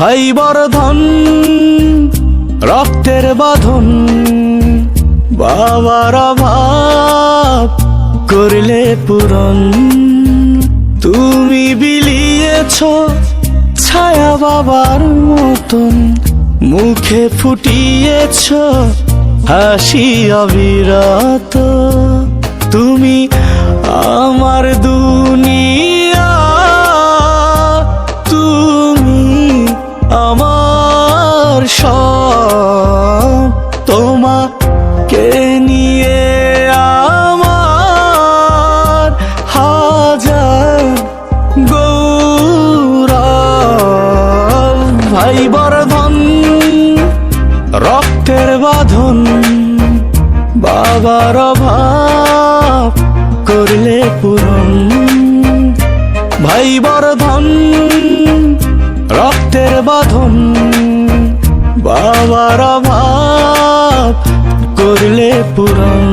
ভাই বর্ধন রক্তের বাঁধন, বাবার অভাব করলে পূরণ। তুমি বিলিয়েছ ছায়া বাবার মতন, মুখে ফুটিয়েছ হাসি অবিরত। তুমি আমার দুনিয়া, তুমি আমার সব। তোমাকে নিয়ে আমার হাজার গৌরব। ভাই বর্ধন রক্তের বাঁধন, বাবার অভাব করলে পূরণ। ভাই বর্ধন রক্তের বাঁধন, বাবার অভাব করলে পূরণ।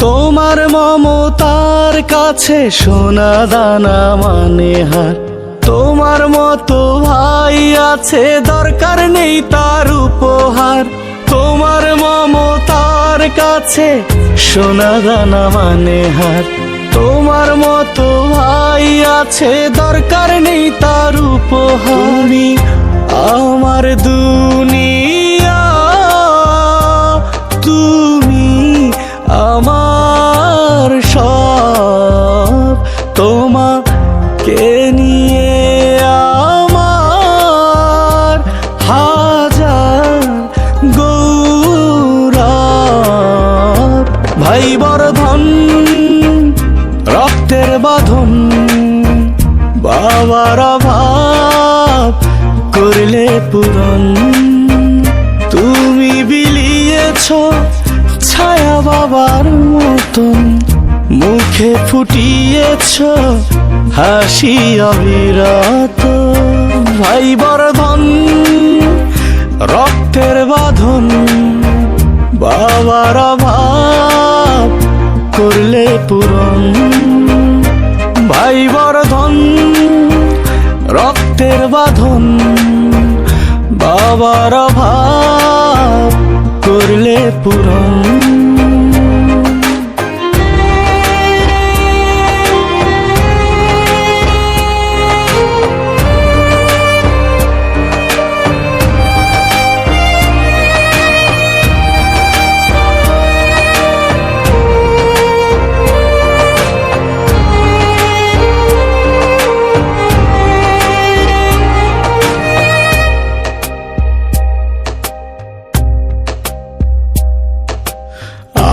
তোমার মমতার কাছে সোনা দানা মানে হার। তোমার মতো ভাই আছে, দরকার নেই তার উপহার। তোমার মমতার কাছে সোনা দানা মানে হার। তোমার মতো ভাই আছে, দরকার নেই তার উপহার। তুমি আমার দুনিয়া, তুমি আমার সব। তোমাকে নিয়ে আমার হাজার গৌরব। ভাই বর্ধন রক্তের বাঁধন, বাবার অভাব করলে পূরণ। তুমি বিলিয়েছ ছায়া বাবার মতন, মুখে ফুটিয়েছ হাসি অবিরত। ভাই বর্ধন রক্তের বাঁধন, বাবার অভাব করলে পূরণ। ভাই বর্ধন রক্তের বাঁধন, বাবার অভাব করলে পূরণ।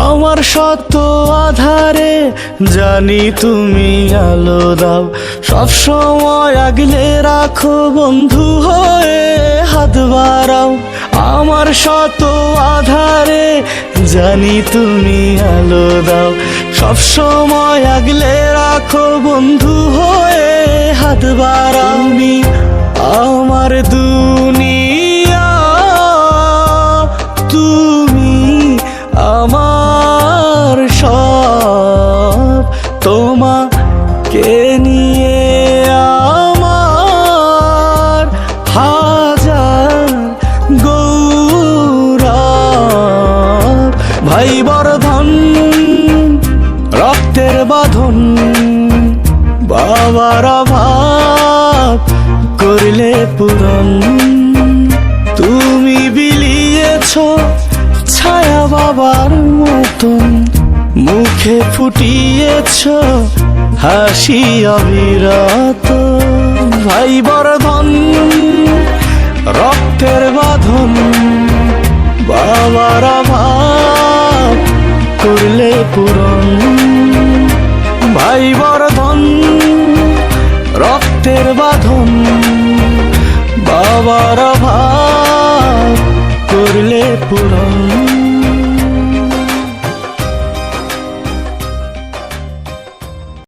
আমার শত আধারে জানি তুমি আলো দাও, সব সময় আগলে রাখো বন্ধু হয়ে হাত বাড়াও। আমার শত আধারে জানি তুমি আলো দাও, সব সময় আগলে রাখো বন্ধু হয়ে হাত বাড়াও। তুমি আমার দুনিয়া, তুমি আমার সব। তোমাকে নিয়ে আমার হাজার গৌরব। ভাই বর্ধন রক্তের বাঁধন, বাবার অভাব করলে পূরণ। তুমি বিলিয়েছ ছায়া বাবার মতন, মুখে ফুটিয়েছ হাসি অবিরত। ভাই বর্ধন রক্তের বাঁধন, বাবার অভাব করলে পূরণ। ভাই বর্ধন রক্তের বাঁধন, বাবার অভাব করলে পূরণ।